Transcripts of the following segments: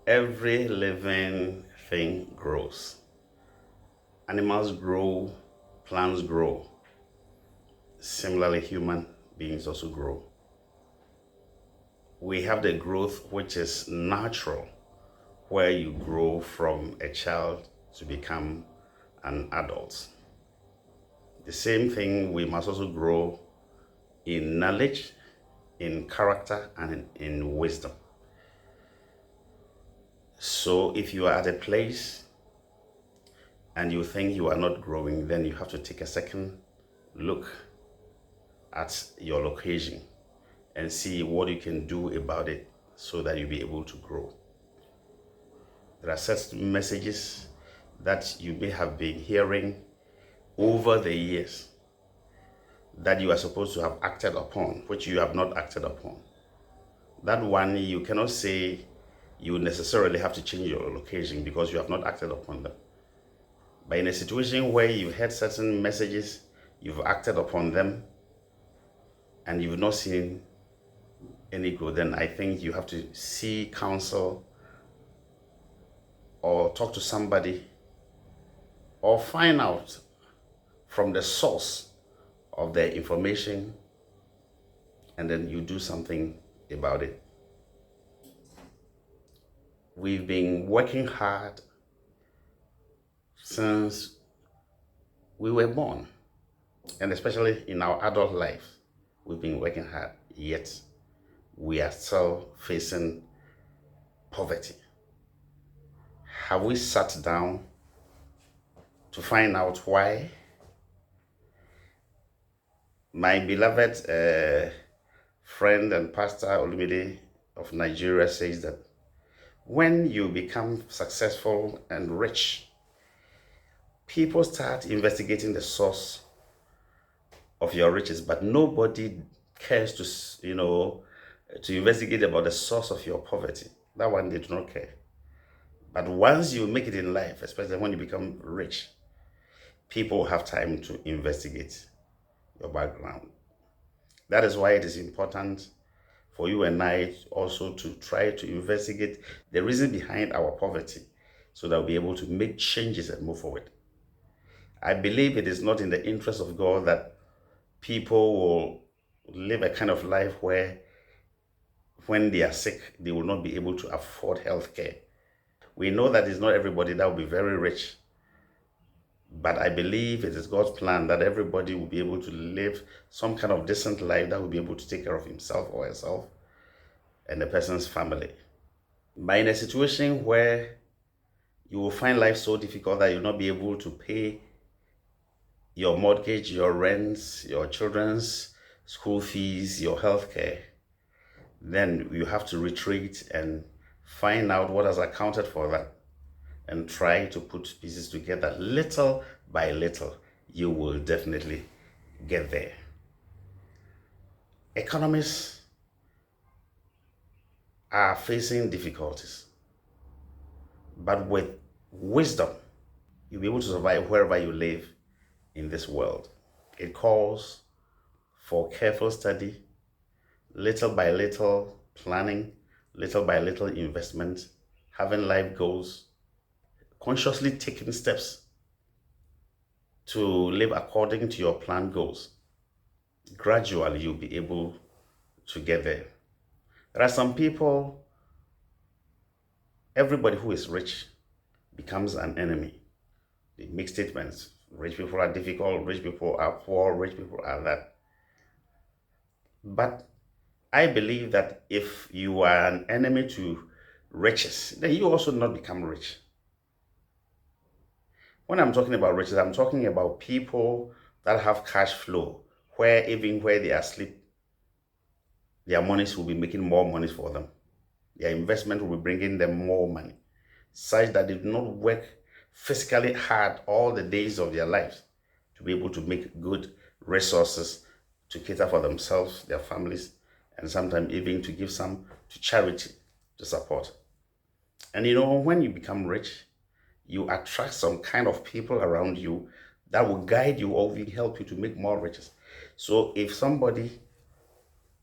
Every living thing grows. Animals grow, plants grow. Similarly, human beings also grow. We have the growth which is natural, where you grow from a child to become an adult. The same thing, we must also grow in knowledge, in character, and in wisdom. So if you are at a place and you think you are not growing, then you have to take a second look at your location and see what you can do about it so that you'll be able to grow. There are certain messages that you may have been hearing over the years that you are supposed to have acted upon, which you have not acted upon. That one, you cannot say you necessarily have to change your location because you have not acted upon them. But in a situation where you heard certain messages, you've acted upon them, and you've not seen any growth, then I think you have to seek counsel or talk to somebody or find out from the source of the information, and then you do something about it. We've been working hard since we were born, and especially in our adult life, we've been working hard, yet we are still facing poverty. Have we sat down to find out why? My beloved friend and pastor Olumide of Nigeria says that when you become successful and rich, people start investigating the source of your riches, but nobody cares to investigate about the source of your poverty. That one they do not care. But once you make it in life, especially when you become rich, people have time to investigate your background. That is why it is important for you and I also to try to investigate the reason behind our poverty so that we'll be able to make changes and move forward. I believe it is not in the interest of God that people will live a kind of life where when they are sick, they will not be able to afford health care. We know that it's not everybody that will be very rich, but I believe it is God's plan that everybody will be able to live some kind of decent life that will be able to take care of himself or herself and the person's family. But in a situation where you will find life so difficult that you'll not be able to pay your mortgage, your rents, your children's school fees, your health care, then you have to retreat and find out what has accounted for that and try to put pieces together. Little by little, you will definitely get there. Economists are facing difficulties, but with wisdom, you'll be able to survive wherever you live in this world. It calls for careful study, little by little planning, little by little investment, having life goals, consciously taking steps to live according to your planned goals. Gradually, you'll be able to get there. There are some people, everybody who is rich becomes an enemy. They make statements. Rich people are difficult, rich people are poor, rich people are that. But I believe that if you are an enemy to riches, then you also not become rich. When I'm talking about riches, I'm talking about people that have cash flow, where even where they are asleep, their monies will be making more money for them. Their investment will be bringing them more money, such that they do not work physically hard all the days of their lives to be able to make good resources to cater for themselves, their families, and sometimes even to give some to charity to support. And when you become rich, you attract some kind of people around you that will guide you or will help you to make more riches. So if somebody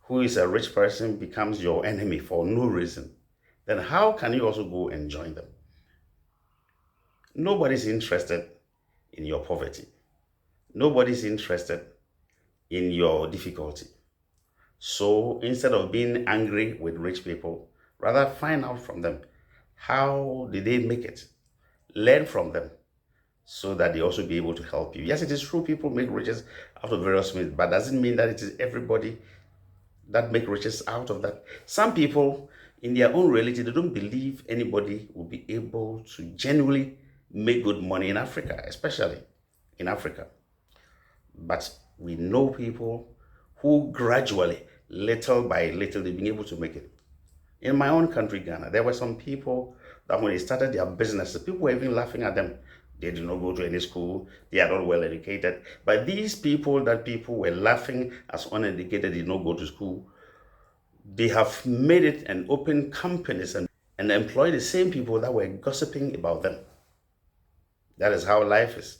who is a rich person becomes your enemy for no reason, then how can you also go and join them? Nobody's interested in your poverty. Nobody's interested in your difficulty. So instead of being angry with rich people, rather find out from them, how did they make it? Learn from them so that they also be able to help you. Yes, it is true people make riches out of various means, but doesn't mean that it is everybody that make riches out of that. Some people, in their own reality, they don't believe anybody will be able to genuinely make good money in Africa, especially in Africa. But we know people who gradually, little by little, they've been able to make it. In my own country, Ghana, there were some people that when they started their businesses, people were even laughing at them. They did not go to any school. They are not well educated. But these people that people were laughing as uneducated, did not go to school, they have made it and opened companies and employ the same people that were gossiping about them. That is how life is.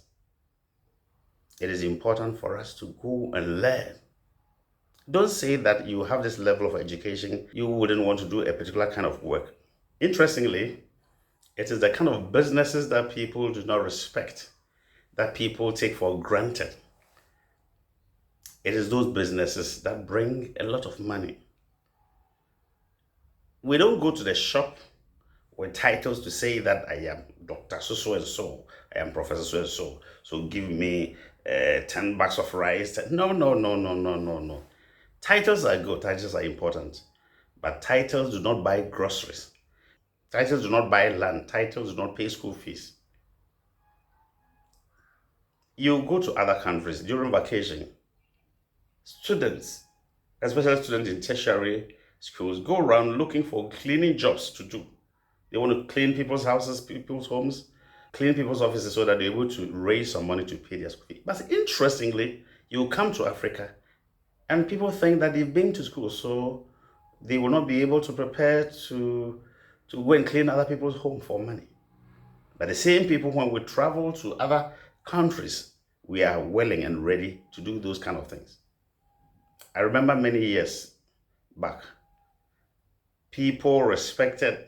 It is important for us to go and learn. Don't say that you have this level of education, you wouldn't want to do a particular kind of work. Interestingly, it is the kind of businesses that people do not respect, that people take for granted. It is those businesses that bring a lot of money. We don't go to the shop with titles to say that I am Dr. So and so, I am Professor so and so, so give me 10 bags of rice. No, no, no, no, no, no, no. Titles are good, titles are important, but titles do not buy groceries. Titles do not buy land, titles do not pay school fees. You go to other countries during vacation, students, especially students in tertiary schools, go around looking for cleaning jobs to do. They want to clean people's houses, people's homes, clean people's offices so that they're able to raise some money to pay their school fee. But interestingly, you come to Africa and people think that they've been to school, so they will not be able to prepare to go and clean other people's home for money. But the same people, when we travel to other countries, we are willing and ready to do those kind of things. I remember many years back, people respected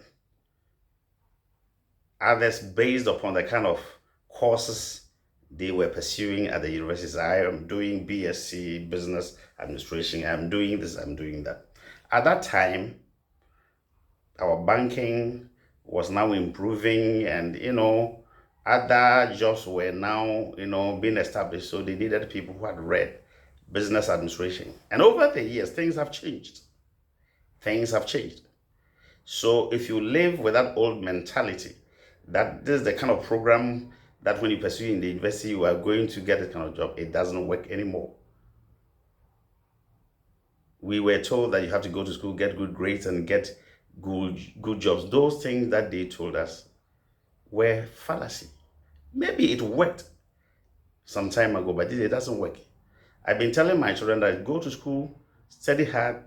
others based upon the kind of courses they were pursuing at the universities. I am doing BSc Business Administration. I'm doing this, I'm doing that. At that time, our banking was now improving and, other jobs were now, being established. So they needed people who had read business administration. And over the years, things have changed. Things have changed. So if you live with that old mentality, that this is the kind of program that when you pursue in the university, you are going to get this kind of job, it doesn't work anymore. We were told that you have to go to school, get good grades, and get good jobs. Those things that they told us were fallacy. Maybe it worked some time ago, but it doesn't work. I've been telling my children that go to school, study hard,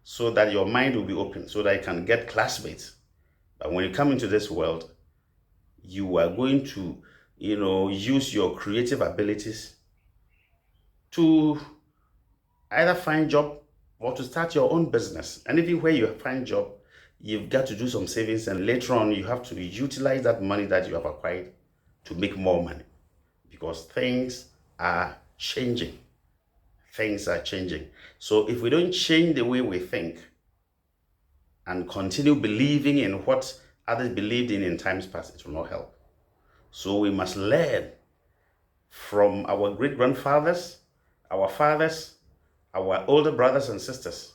so that your mind will be open, so that you can get classmates. But when you come into this world, you are going to, use your creative abilities to either find job or to start your own business. And even where you find job, you've got to do some savings, and later on you have to utilize that money that you have acquired to make more money, because things are changing. Things are changing. So if we don't change the way we think and continue believing in what others believed in times past, it will not help. So we must learn from our great-grandfathers, our fathers, our older brothers and sisters.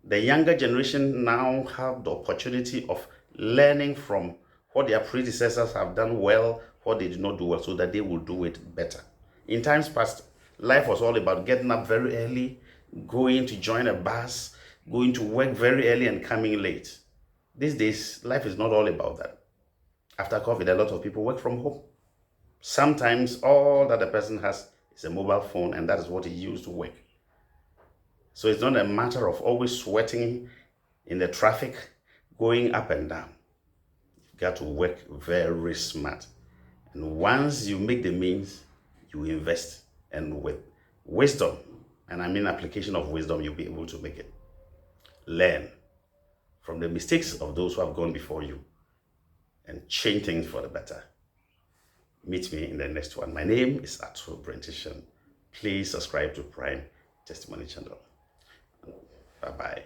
The younger generation now have the opportunity of learning from what their predecessors have done well, what they did not do well, so that they will do it better. In times past, life was all about getting up very early, going to join a bus, going to work very early and coming late. These days, life is not all about that. After COVID, a lot of people work from home. Sometimes all that a person has is a mobile phone, and that is what he used to work. So it's not a matter of always sweating in the traffic, going up and down. You've got to work very smart. And once you make the means, you invest. And with wisdom, and I mean application of wisdom, you'll be able to make it. Learn. from the mistakes of those who have gone before you and change things for the better. Meet me in the next one. My name is Ato Brentishan. Please subscribe to Prime Testimony channel. Bye-bye.